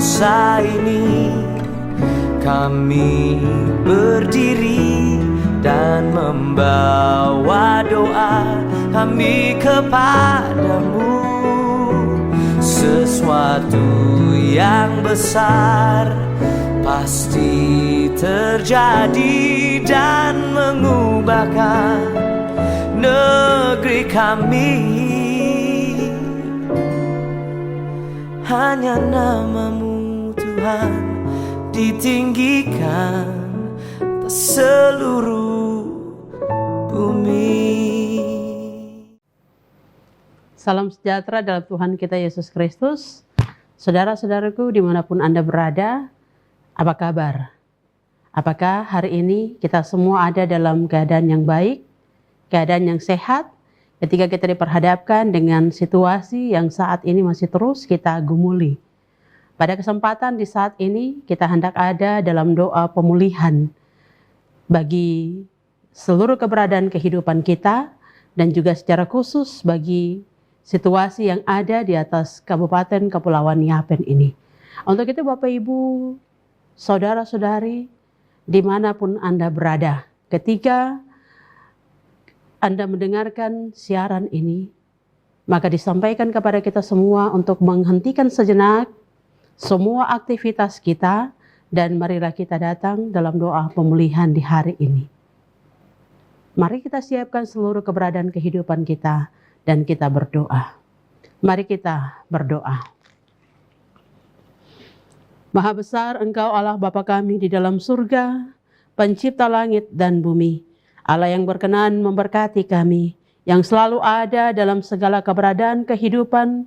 bangsa ini. Kami berdiri dan membawa doa kami kepadamu. Sesuatu yang besar pasti terjadi dan mengubahkan negeri kami. Hanya namamu Tuhan ditinggikan atas seluruh bumi. Salam sejahtera dalam Tuhan kita Yesus Kristus. Saudara-saudaraku dimanapun Anda berada, apa kabar? Apakah hari ini kita semua ada dalam keadaan yang baik, keadaan yang sehat, ketika kita diperhadapkan dengan situasi yang saat ini masih terus kita gumuli? Pada kesempatan di saat ini kita hendak ada dalam doa pemulihan bagi seluruh keberadaan kehidupan kita dan juga secara khusus bagi situasi yang ada di atas Kabupaten Kepulauan Yapen ini. Untuk itu Bapak Ibu, saudara-saudari, dimanapun Anda berada, ketika Anda mendengarkan siaran ini, maka disampaikan kepada kita semua untuk menghentikan sejenak semua aktivitas kita dan marilah kita datang dalam doa pemulihan di hari ini. Mari kita siapkan seluruh keberadaan kehidupan kita dan kita berdoa. Mari kita berdoa. Maha besar Engkau Allah Bapa kami di dalam surga, pencipta langit dan bumi. Allah yang berkenan memberkati kami, yang selalu ada dalam segala keberadaan kehidupan,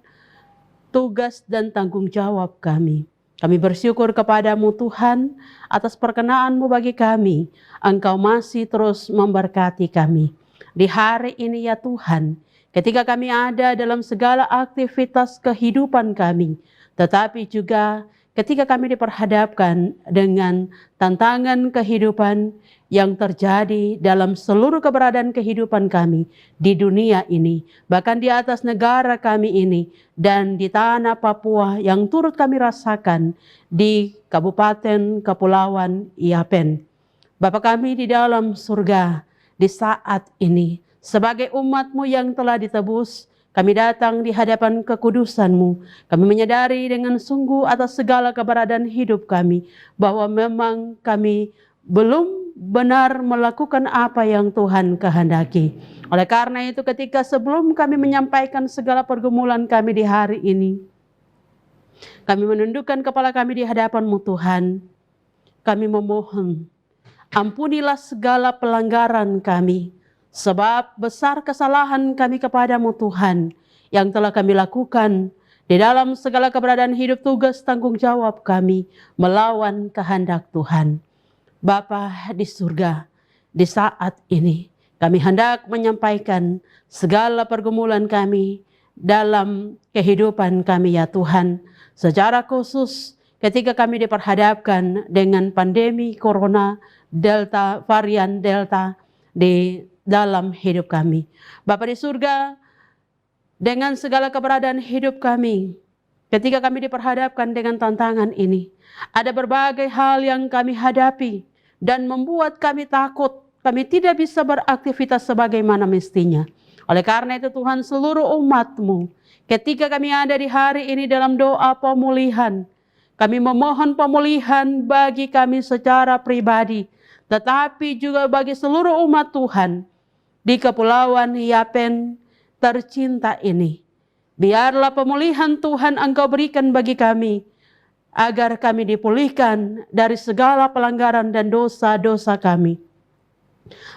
tugas dan tanggung jawab kami. Kami bersyukur kepadamu Tuhan atas perkenan-Mu bagi kami. Engkau masih terus memberkati kami. Di hari ini ya Tuhan, ketika kami ada dalam segala aktivitas kehidupan kami, tetapi juga ketika kami diperhadapkan dengan tantangan kehidupan yang terjadi dalam seluruh keberadaan kehidupan kami di dunia ini, bahkan di atas negara kami ini, dan di tanah Papua yang turut kami rasakan di Kabupaten Kepulauan Yapen. Bapa kami di dalam surga, di saat ini, sebagai umat-Mu yang telah ditebus, kami datang di hadapan kekudusan-Mu. Kami menyadari dengan sungguh atas segala keberadaan hidup kami, bahwa memang kami belum benar melakukan apa yang Tuhan kehendaki. Oleh karena itu ketika sebelum kami menyampaikan segala pergumulan kami di hari ini, kami menundukkan kepala kami di hadapan-Mu Tuhan. Kami memohon, ampunilah segala pelanggaran kami, sebab besar kesalahan kami kepadamu Tuhan, yang telah kami lakukan di dalam segala keberadaan hidup, tugas tanggung jawab kami melawan kehendak Tuhan. Bapa di surga, di saat ini kami hendak menyampaikan segala pergumulan kami dalam kehidupan kami ya Tuhan. Secara khusus ketika kami diperhadapkan dengan pandemi corona Delta, varian Delta di dalam hidup kami. Bapa di surga, dengan segala keberadaan hidup kami, ketika kami diperhadapkan dengan tantangan ini, ada berbagai hal yang kami hadapi dan membuat kami takut. Kami tidak bisa beraktivitas sebagaimana mestinya. Oleh karena itu Tuhan, seluruh umat-Mu, ketika kami ada di hari ini dalam doa pemulihan, kami memohon pemulihan bagi kami secara pribadi, tetapi juga bagi seluruh umat Tuhan di Kepulauan Yapen tercinta ini. Biarlah pemulihan Tuhan Engkau berikan bagi kami, agar kami dipulihkan dari segala pelanggaran dan dosa-dosa kami.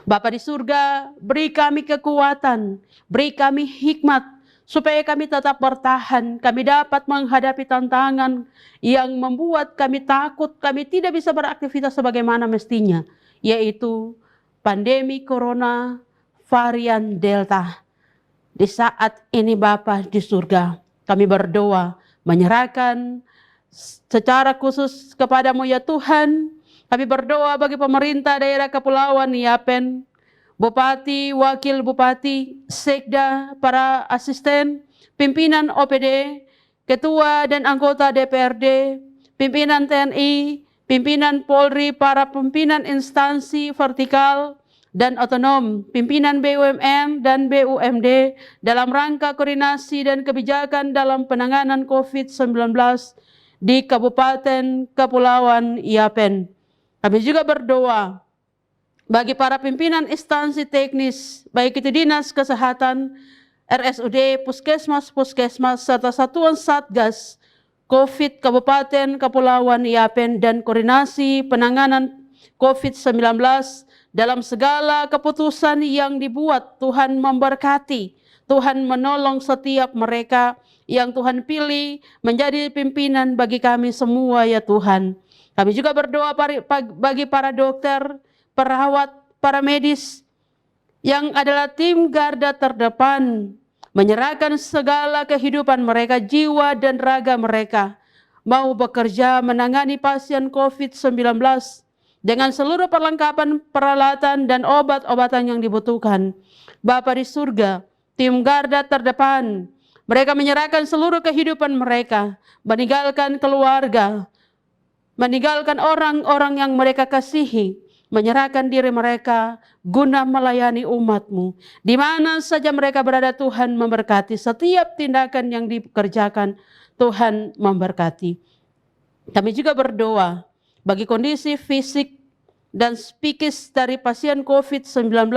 Bapa di surga, beri kami kekuatan, beri kami hikmat, supaya kami tetap bertahan, kami dapat menghadapi tantangan yang membuat kami takut, kami tidak bisa beraktivitas sebagaimana mestinya, yaitu pandemi corona varian Delta. Di saat ini Bapa di surga, kami berdoa, menyerahkan secara khusus kepadamu ya Tuhan. Kami berdoa bagi pemerintah daerah Kepulauan Yapen, Bupati, Wakil Bupati, Sekda, para asisten, pimpinan OPD, Ketua dan anggota DPRD, pimpinan TNI, pimpinan Polri, para pimpinan instansi vertikal dan otonom, pimpinan BUMN dan BUMD dalam rangka koordinasi dan kebijakan dalam penanganan COVID-19 di Kabupaten Kepulauan Yapen. Kami juga berdoa bagi para pimpinan instansi teknis, baik itu Dinas Kesehatan, RSUD, Puskesmas, serta Satuan Satgas COVID Kabupaten Kepulauan Yapen dan koordinasi penanganan COVID-19 dalam segala keputusan yang dibuat. Tuhan memberkati, Tuhan menolong setiap mereka yang Tuhan pilih menjadi pimpinan bagi kami semua ya Tuhan. Kami juga berdoa bagi para dokter, perawat, para medis yang adalah tim garda terdepan, menyerahkan segala kehidupan mereka, jiwa dan raga mereka, mau bekerja menangani pasien COVID-19 dengan seluruh perlengkapan peralatan dan obat-obatan yang dibutuhkan. Bapa di surga, tim garda terdepan, mereka menyerahkan seluruh kehidupan mereka, meninggalkan keluarga, meninggalkan orang-orang yang mereka kasihi, menyerahkan diri mereka guna melayani umat-Mu. Di mana saja mereka berada, Tuhan memberkati setiap tindakan yang dikerjakan, Tuhan memberkati. Kami juga berdoa bagi kondisi fisik dan psikis dari pasien COVID-19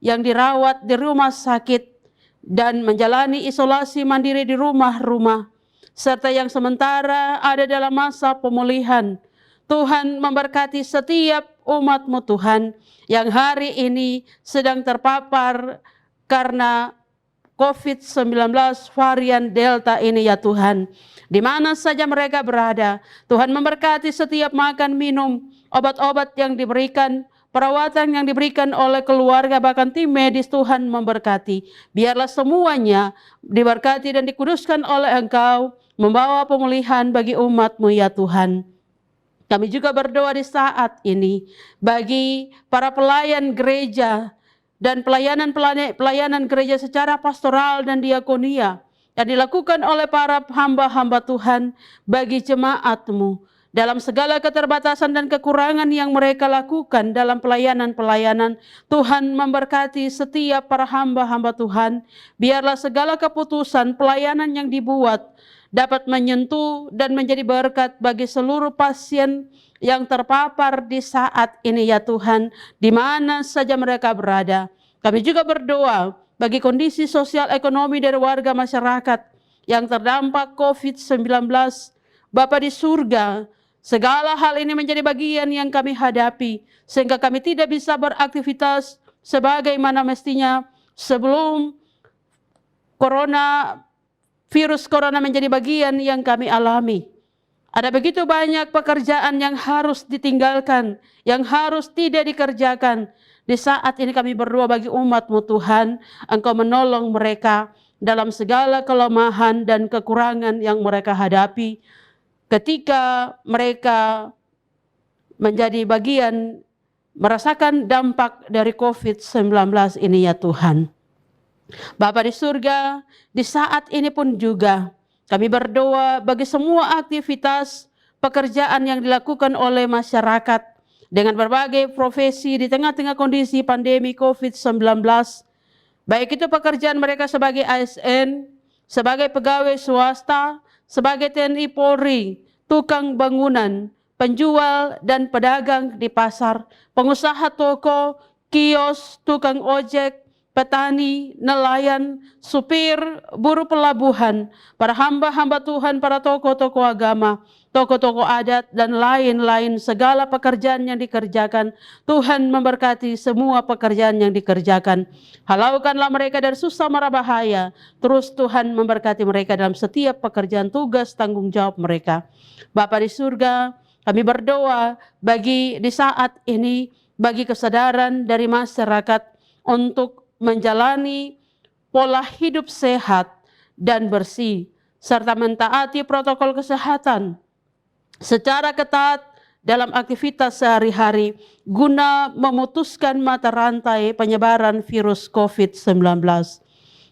yang dirawat di rumah sakit dan menjalani isolasi mandiri di rumah-rumah, serta yang sementara ada dalam masa pemulihan. Tuhan memberkati setiap umat-Mu Tuhan yang hari ini sedang terpapar karena COVID-19 varian Delta ini ya Tuhan. Di mana saja mereka berada, Tuhan memberkati setiap makan, minum, obat-obat yang diberikan, perawatan yang diberikan oleh keluarga, bahkan tim medis. Tuhan memberkati. Biarlah semuanya diberkati dan dikuduskan oleh Engkau, membawa pemulihan bagi umat-Mu ya Tuhan. Kami juga berdoa di saat ini bagi para pelayan gereja dan pelayanan gereja secara pastoral dan diakonia yang dilakukan oleh para hamba-hamba Tuhan bagi jemaat-Mu dalam segala keterbatasan dan kekurangan yang mereka lakukan dalam pelayanan-pelayanan. Tuhan memberkati setiap para hamba-hamba Tuhan. Biarlah segala keputusan pelayanan yang dibuat dapat menyentuh dan menjadi berkat bagi seluruh pasien yang terpapar di saat ini ya Tuhan, di mana saja mereka berada. Kami juga berdoa bagi kondisi sosial ekonomi dari warga masyarakat yang terdampak COVID-19. Bapa di surga, segala hal ini menjadi bagian yang kami hadapi, sehingga kami tidak bisa beraktivitas sebagaimana mestinya sebelum virus corona menjadi bagian yang kami alami. Ada begitu banyak pekerjaan yang harus ditinggalkan, yang harus tidak dikerjakan. Di saat ini kami berdoa bagi umat-Mu Tuhan, Engkau menolong mereka dalam segala kelemahan dan kekurangan yang mereka hadapi ketika mereka menjadi bagian merasakan dampak dari COVID-19 ini ya Tuhan. Bapa di surga, di saat ini pun juga kami berdoa bagi semua aktivitas pekerjaan yang dilakukan oleh masyarakat dengan berbagai profesi di tengah-tengah kondisi pandemi COVID-19. Baik itu pekerjaan mereka sebagai ASN, sebagai pegawai swasta, sebagai TNI Polri, tukang bangunan, penjual dan pedagang di pasar, pengusaha toko, kios, tukang ojek, petani, nelayan, supir, buruh pelabuhan, para hamba-hamba Tuhan, para tokoh-tokoh agama, tokoh-tokoh adat, dan lain-lain segala pekerjaan yang dikerjakan. Tuhan memberkati semua pekerjaan yang dikerjakan. Halaukanlah mereka dari susah mara bahaya. Terus Tuhan memberkati mereka dalam setiap pekerjaan, tugas, tanggung jawab mereka. Bapa di surga, kami berdoa bagi di saat ini, bagi kesadaran dari masyarakat untuk menjalani pola hidup sehat dan bersih, serta mentaati protokol kesehatan secara ketat dalam aktivitas sehari-hari guna memutuskan mata rantai penyebaran virus COVID-19.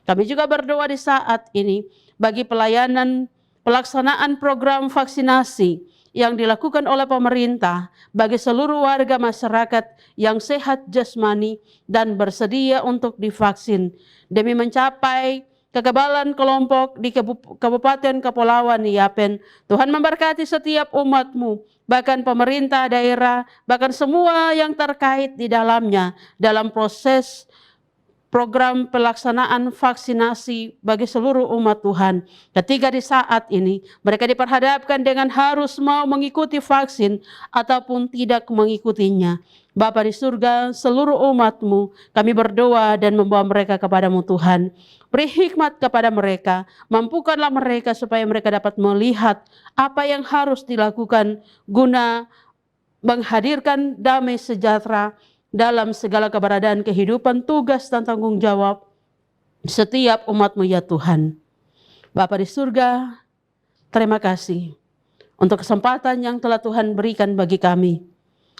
Kami juga berdoa di saat ini bagi pelaksanaan program vaksinasi yang dilakukan oleh pemerintah bagi seluruh warga masyarakat yang sehat jasmani dan bersedia untuk divaksin demi mencapai kekebalan kelompok di Kabupaten Kepulauan Yapen. Tuhan memberkati setiap umat-Mu, bahkan pemerintah daerah, bahkan semua yang terkait di dalamnya dalam proses program pelaksanaan vaksinasi bagi seluruh umat Tuhan. Ketika di saat ini mereka diperhadapkan dengan harus mau mengikuti vaksin ataupun tidak mengikutinya. Bapa di surga, seluruh umat-Mu, kami berdoa dan membawa mereka kepada-Mu Tuhan. Beri hikmat kepada mereka, mampukanlah mereka supaya mereka dapat melihat apa yang harus dilakukan guna menghadirkan damai sejahtera dalam segala keberadaan kehidupan, tugas dan tanggung jawab setiap umat-Mu ya Tuhan. Bapa di surga, terima kasih untuk kesempatan yang telah Tuhan berikan bagi kami.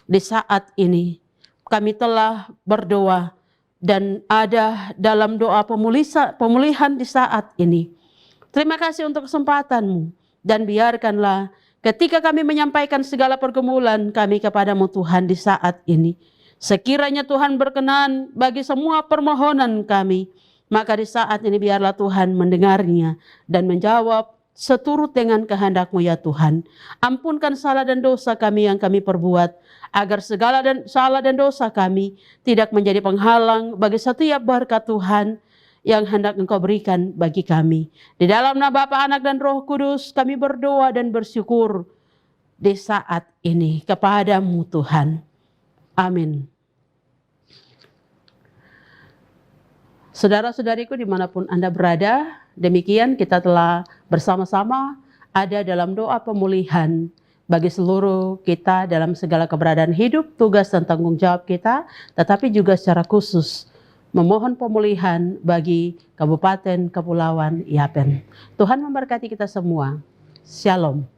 Di saat ini kami telah berdoa dan ada dalam doa pemulihan di saat ini. Terima kasih untuk kesempatan-Mu dan biarkanlah ketika kami menyampaikan segala pergumulan kami kepada-Mu Tuhan di saat ini, sekiranya Tuhan berkenan bagi semua permohonan kami, maka di saat ini biarlah Tuhan mendengarnya dan menjawab seturut dengan kehendak-Mu ya Tuhan. Ampunkan salah dan dosa kami yang kami perbuat, agar segala salah dan dosa kami tidak menjadi penghalang bagi setiap berkat Tuhan yang hendak Engkau berikan bagi kami. Di dalam nama Bapa, Anak dan Roh Kudus kami berdoa dan bersyukur di saat ini kepada-Mu Tuhan. Amin. Saudara-saudariku dimanapun Anda berada, demikian kita telah bersama-sama ada dalam doa pemulihan bagi seluruh kita dalam segala keberadaan hidup, tugas dan tanggung jawab kita, tetapi juga secara khusus memohon pemulihan bagi Kabupaten Kepulauan Yapen. Tuhan memberkati kita semua. Shalom.